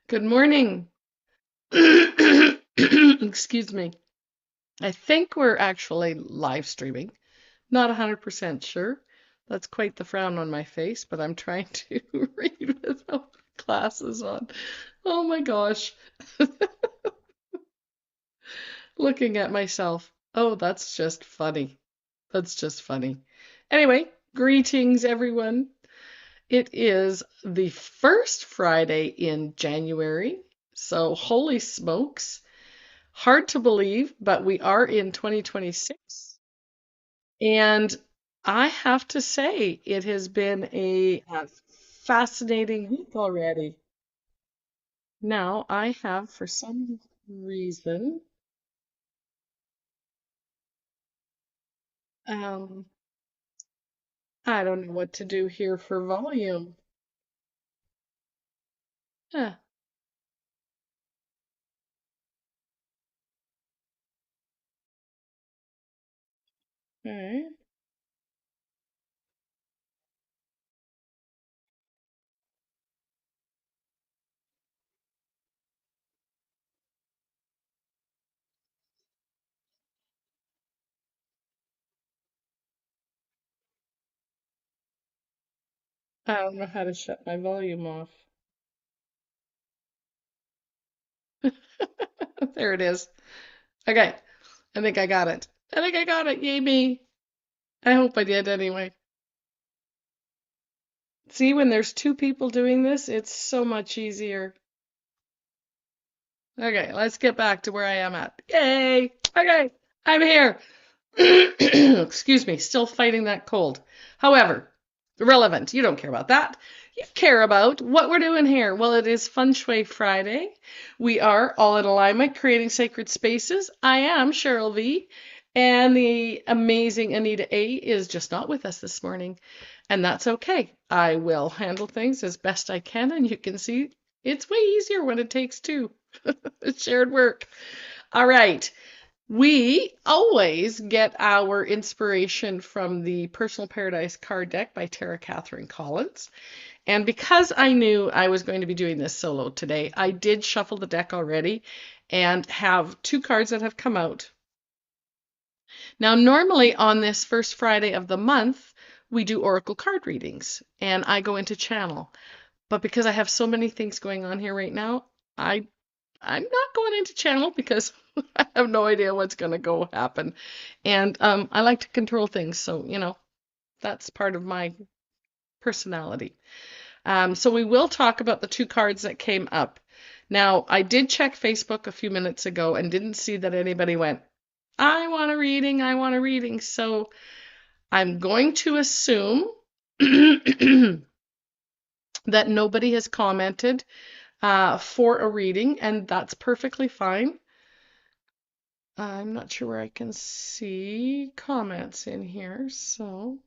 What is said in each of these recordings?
Good morning. Excuse me. I think we're actually live streaming. Not 100% sure. That's quite the frown on my face, but I'm trying to read without glasses on. Oh my gosh. Looking at myself. Oh, that's just funny. That's just funny. Anyway, greetings, everyone. It is the first Friday in January, so holy smokes. Hard to believe, but we are in 2026. And I have to say, it has been a fascinating week already. Now, I have, for some reason, um, I don't know what to do here for volume. Huh, all right. I don't know how to shut my volume off. There it is. Okay, I think I got it. I think I got it. Yay me. I hope I did anyway. See, when there's two people doing this, it's so much easier. Okay, let's get back to where I am at. Yay! Okay, I'm here. Excuse me, still fighting that cold. However, irrelevant. You don't care about that. You care about what we're doing here. Well, it is Feng Shui Friday. We are all in alignment, creating sacred spaces. I am Cheryl V, and the amazing Anita A is just not with us this morning, and that's okay. I will handle things as best I can, and you can see it's way easier when it takes two. It's shared work. All right. We always get our inspiration from the Personal Paradise card deck by Tara Catherine Collins. And because I knew I was going to be doing this solo today, I did shuffle the deck already and have two cards that have come out. Now, normally on this first Friday of the month, we do oracle card readings and I go into channel. But because I have so many things going on here right now, I I'm not going into channel because I have no idea what's going to go happen. And I like to control things, so that's part of my personality. So we will talk about the two cards that came up. Now, I did check Facebook a few minutes ago and didn't see that anybody went, I want a reading, I want a reading. So I'm going to assume that nobody has commented for a reading, and that's perfectly fine. I'm not sure where I can see comments in here, so.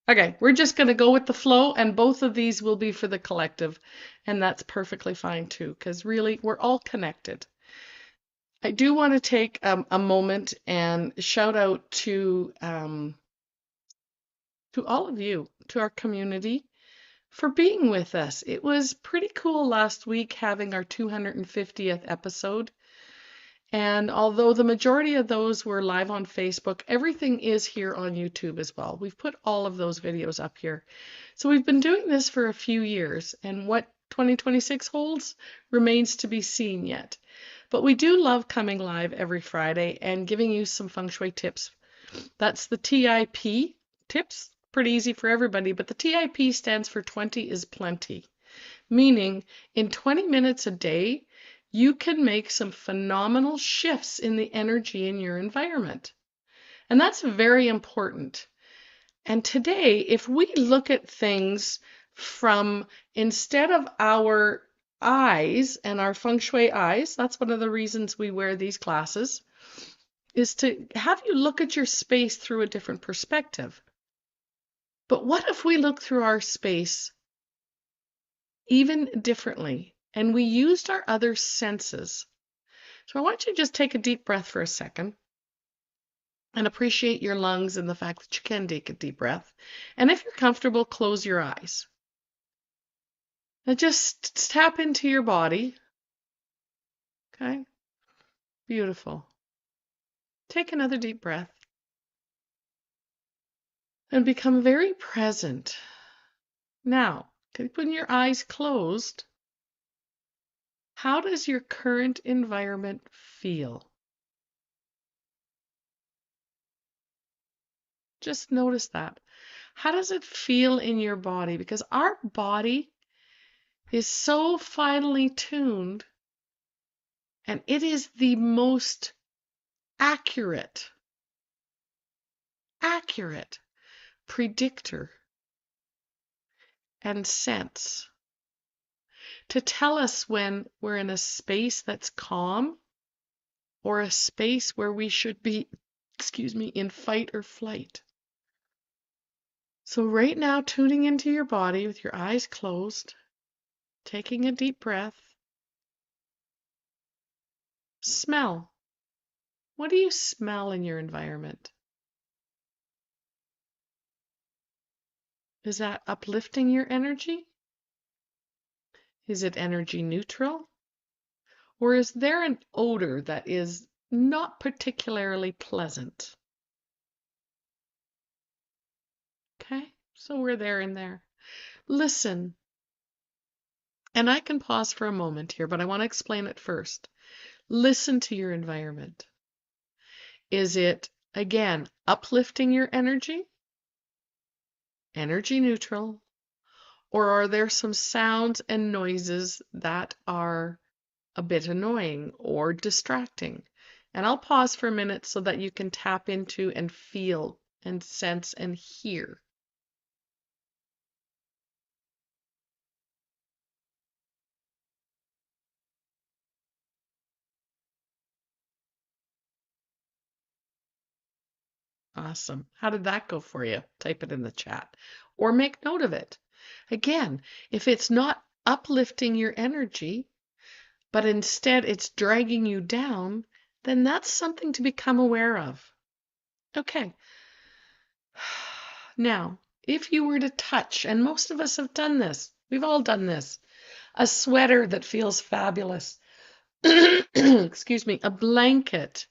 Okay, we're just going to go with the flow, and both of these will be for the collective, and that's perfectly fine too, because really, we're all connected. I do want to take a moment and shout out to all of you, to our community, for being with us. It was pretty cool last week having our 250th episode. And although the majority of those were live on Facebook, everything is here on YouTube as well. We've put all of those videos up here. So we've been doing this for a few years, and what 2026 holds remains to be seen yet. But we do love coming live every Friday and giving you some feng shui tips. That's the T.I.P tips. Pretty easy for everybody, but the T.I.P stands for 20 is plenty, meaning in 20 minutes a day, you can make some phenomenal shifts in the energy in your environment. And that's very important. And today, if we look at things from instead of our eyes and our feng shui eyes, that's one of the reasons we wear these glasses, is to have you look at your space through a different perspective. But what if we look through our space even differently and we used our other senses? So I want you to just take a deep breath for a second and appreciate your lungs and the fact that you can take a deep breath. And if you're comfortable, close your eyes. Now just tap into your body. Okay, beautiful. Take another deep breath and become very present. Now, keeping your eyes closed, how does your current environment feel? Just notice that. How does it feel in your body? Because our body is so finely tuned, and it is the most accurate predictor and sense to tell us when we're in a space that's calm or a space where we should be, in fight or flight. So right now, tuning into your body with your eyes closed, taking a deep breath. Smell. What do you smell in your environment? Is that uplifting your energy? Is it energy neutral? Or is there an odor that is not particularly pleasant? Okay, so we're there and there. Listen. And I can pause for a moment here, but I want to explain it first. Listen to your environment. Is it, again, uplifting your energy? Energy neutral? Or are there some sounds and noises that are a bit annoying or distracting? And I'll pause for a minute so that you can tap into and feel and sense and hear. Awesome. How did that go for you? Type it in the chat or make note of it. Again, if it's not uplifting your energy, but instead it's dragging you down, then that's something to become aware of. Okay. Now, if you were to touch, and most of us have done this, we've all done this, a sweater that feels fabulous, excuse me, a blanket,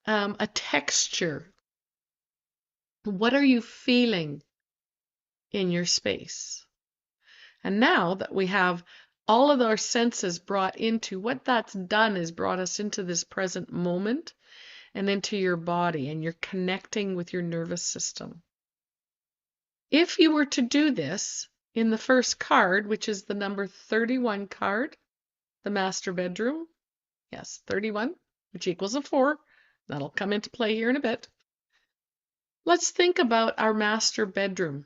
a texture. What are you feeling in your space? And now that we have all of our senses brought into, what that's done is brought us into this present moment and into your body, and you're connecting with your nervous system. If you were to do this in the first card, which is the number 31 card, the master bedroom, yes, 31, which equals a 4, that'll come into play here in a bit. Let's think about our master bedroom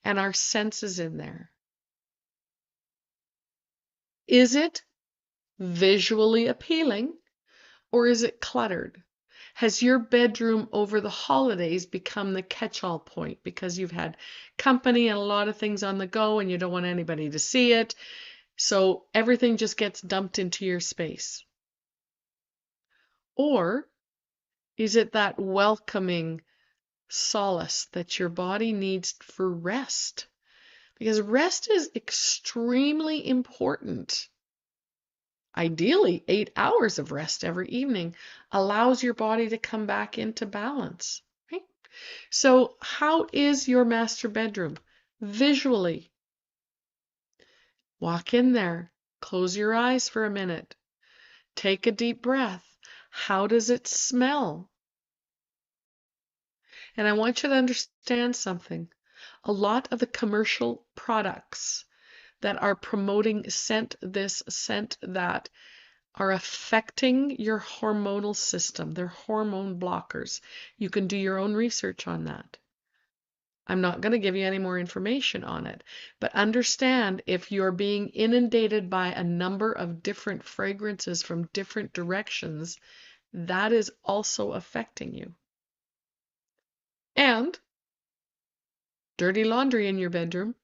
and our senses in there. Is it visually appealing or is it cluttered? Has your bedroom over the holidays become the catch-all point because you've had company and a lot of things on the go and you don't want anybody to see it, so everything just gets dumped into your space? Or is it that welcoming solace that your body needs for rest? Because rest is extremely important. Ideally, 8 hours of rest every evening allows your body to come back into balance. Right? So how is your master bedroom? Visually. Walk in there. Close your eyes for a minute. Take a deep breath. How does it smell? And I want you to understand something. A lot of the commercial products that are promoting scent this, scent that, are affecting your hormonal system. They're hormone blockers. You can do your own research on that. I'm not going to give you any more information on it, but understand if you're being inundated by a number of different fragrances from different directions, that is also affecting you. And dirty laundry in your bedroom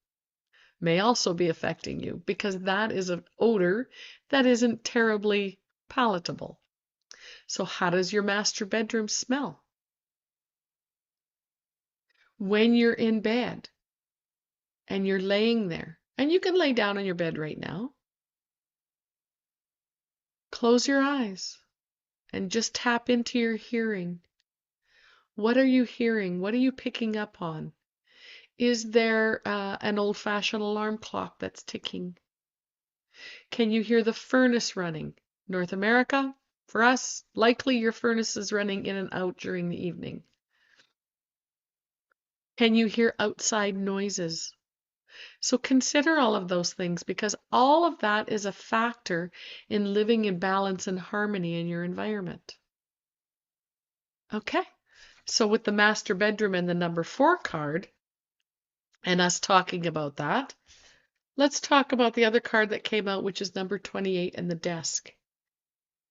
may also be affecting you because that is an odor that isn't terribly palatable. So how does your master bedroom smell? When you're in bed and you're laying there, And you can lay down on your bed right now. Close your eyes and just tap into your hearing. What are you hearing? What are you picking up on? Is there an old-fashioned alarm clock that's ticking? Can you hear the furnace running? North America, for us, likely your furnace is running in and out during the evening. Can you hear outside noises? So consider all of those things because all of that is a factor in living in balance and harmony in your environment. Okay, so with the master bedroom and the number 4 card, and us talking about that, let's talk about the other card that came out, which is number 28 and the desk.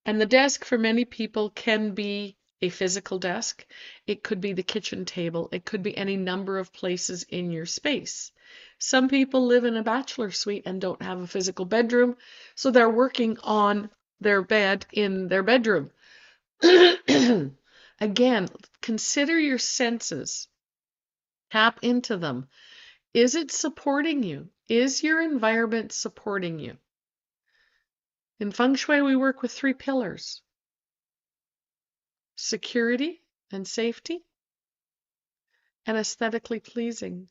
And the desk for many people can be a physical desk. It could be the kitchen table. It could be any number of places in your space. Some people live in a bachelor suite and don't have a physical bedroom, so they're working on their bed in their bedroom. Again, consider your senses. Tap into them. Is it supporting you? Is your environment supporting you? In Feng Shui, we work with 3 pillars: security and safety, and aesthetically pleasing.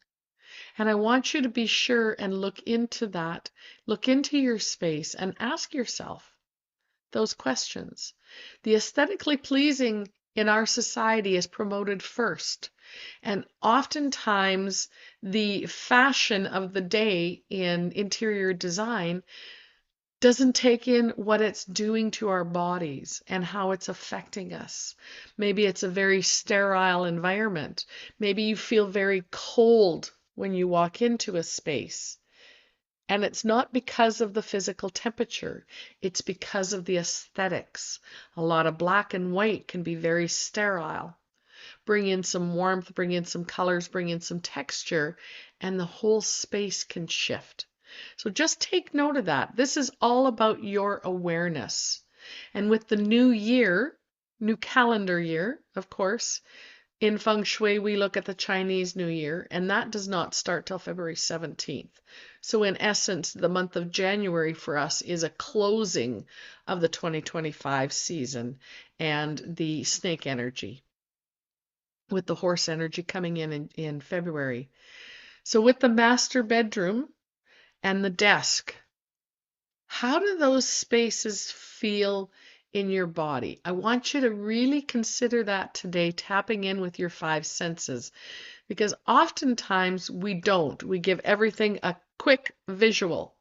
And I want you to be sure and look into that. Look into your space and ask yourself those questions. The aesthetically pleasing in our society is promoted first. And oftentimes the fashion of the day in interior design doesn't take in what it's doing to our bodies and how it's affecting us. Maybe it's a very sterile environment. Maybe you feel very cold when you walk into a space. And it's not because of the physical temperature, it's because of the aesthetics. A lot of black and white can be very sterile. Bring in some warmth, bring in some colors, bring in some texture, and the whole space can shift. So just take note of that. This is all about your awareness. And with the new year, new calendar year, of course, in Feng Shui, we look at the Chinese New Year, and that does not start till February 17th. So in essence, the month of January for us is a closing of the 2025 season and the snake energy, with the horse energy coming in February. So with the master bedroom and the desk, how do those spaces feel in your body? I want you to really consider that today, tapping in with your 5 senses, because oftentimes we don't. We give everything a quick visual,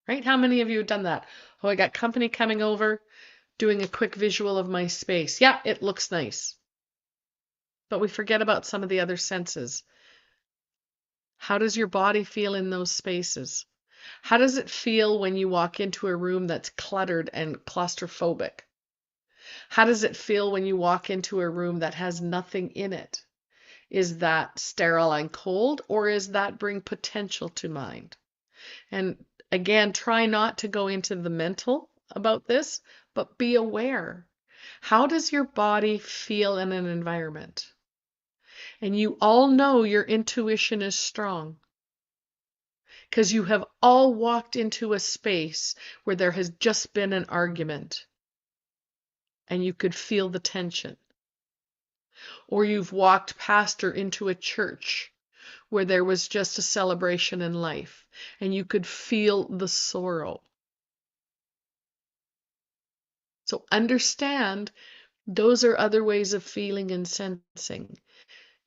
right? How many of you have done that? Oh, I got company coming over, doing a quick visual of my space. Yeah, it looks nice. But we forget about some of the other senses. How does your body feel in those spaces? How does it feel when you walk into a room that's cluttered and claustrophobic? How does it feel when you walk into a room that has nothing in it? Is that sterile and cold, or is that bring potential to mind? And again, try not to go into the mental about this, but be aware. How does your body feel in an environment? And you all know your intuition is strong because you have all walked into a space where there has just been an argument and you could feel the tension. Or you've walked past or into a church where there was just a celebration in life and you could feel the sorrow. So understand those are other ways of feeling and sensing.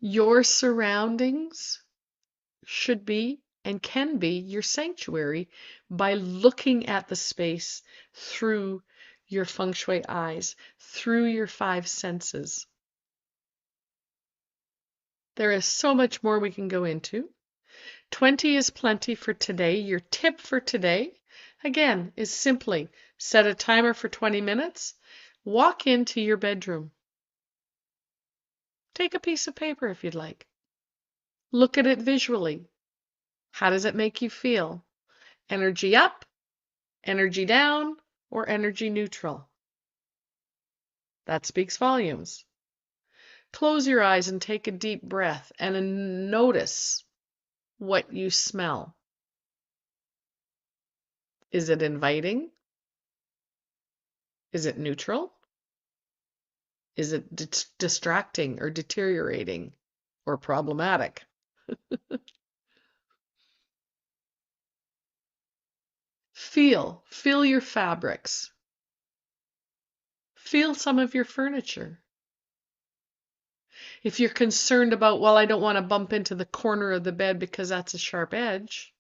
Your surroundings should be and can be your sanctuary by looking at the space through your feng shui eyes, through your 5 senses. There is so much more we can go into. 20 is plenty for today. Your tip for today, again, is simply set a timer for 20 minutes, walk into your bedroom. Take a piece of paper if you'd like. Look at it visually. How does it make you feel? Energy up, energy down, or energy neutral? That speaks volumes. Close your eyes and take a deep breath and notice what you smell. Is it inviting? Is it neutral? Is it distracting or deteriorating or problematic? Feel your fabrics. Feel some of your furniture. If you're concerned about, well, I don't want to bump into the corner of the bed because that's a sharp edge,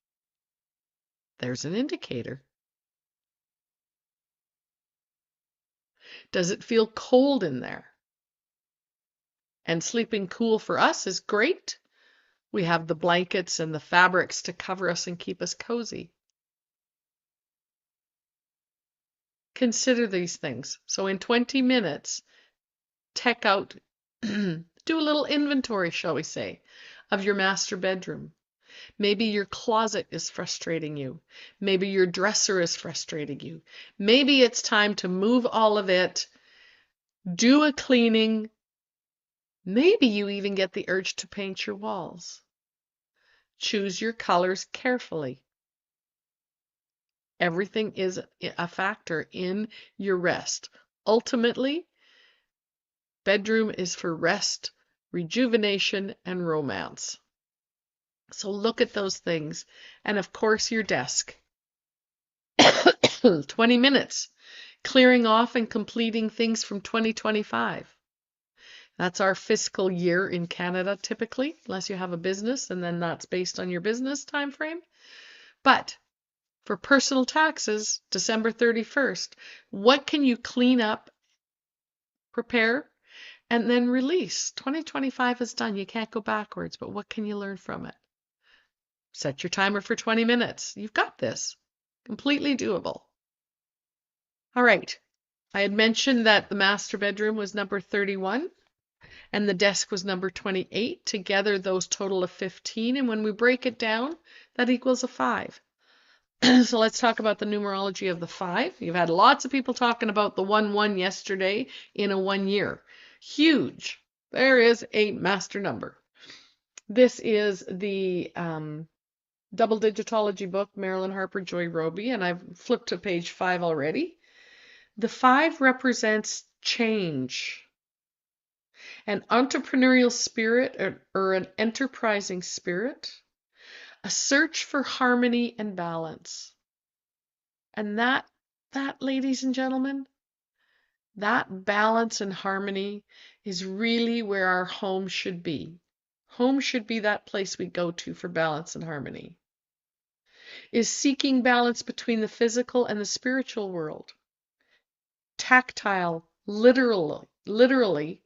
there's an indicator. Does it feel cold in there? And sleeping cool for us is great. We have the blankets and the fabrics to cover us and keep us cozy. Consider these things. So in 20 minutes, check out, do a little inventory, shall we say, of your master bedroom. Maybe your closet is frustrating you. Maybe your dresser is frustrating you. Maybe it's time to move all of it, do a cleaning. Maybe you even get the urge to paint your walls. Choose your colors carefully. Everything is a factor in your rest. Ultimately, bedroom is for rest, rejuvenation, and romance. So look at those things. And of course, your desk. 20 minutes clearing off and completing things from 2025. That's our fiscal year in Canada typically, unless you have a business, and then that's based on your business time frame. But for personal taxes, December 31st, what can you clean up, prepare, and then release? 2025 is done. You can't go backwards, but what can you learn from it? Set your timer for 20 minutes. You've got this. Completely doable. All right. I had mentioned that the master bedroom was number 31 and the desk was number 28. Together, those total of 15. And when we break it down, that equals a 5. So let's talk about the numerology of the 5. You've had lots of people talking about the 1-1 yesterday in a 1 year. Huge. There is a master number. This is the double digitology book, Marilyn Harper, Joy Roby, and I've flipped to page 5 already. The 5 represents change, an entrepreneurial spirit or an enterprising spirit, a search for harmony and balance. And that, ladies and gentlemen, that balance and harmony is really where our home should be. Home should be that place we go to for balance and harmony. Is seeking balance between the physical and the spiritual world. Tactile, literally,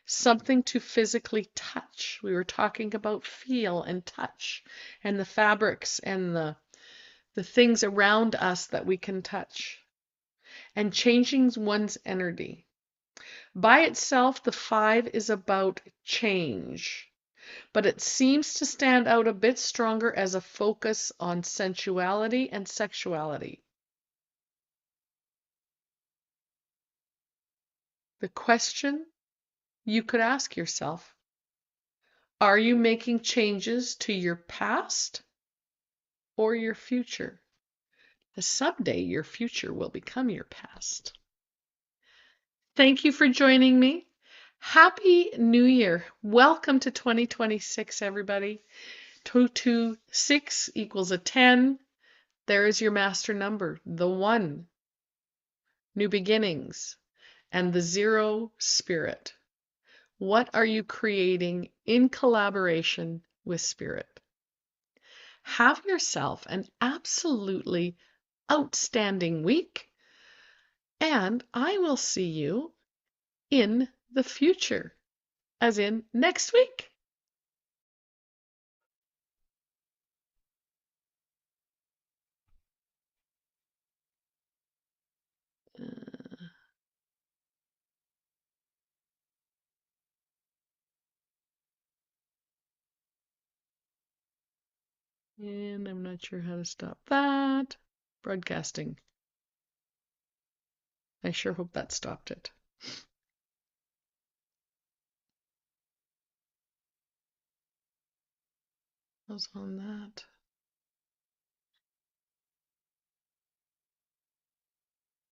something to physically touch. We were talking about feel and touch and the fabrics and the things around us that we can touch. And changing one's energy. By itself, the 5 is about change, but it seems to stand out a bit stronger as a focus on sensuality and sexuality. The question you could ask yourself, are you making changes to your past or your future? Someday your future will become your past. Thank you for joining me. Happy New Year. Welcome to 2026, everybody. 226 equals a 10. There is your master number, the 1. New beginnings. And the 0, spirit. What are you creating in collaboration with spirit? Have yourself an absolutely outstanding week, and I will see you in the future, as in next week. And I'm not sure how to stop that. Broadcasting. I sure hope that stopped it. I was on that.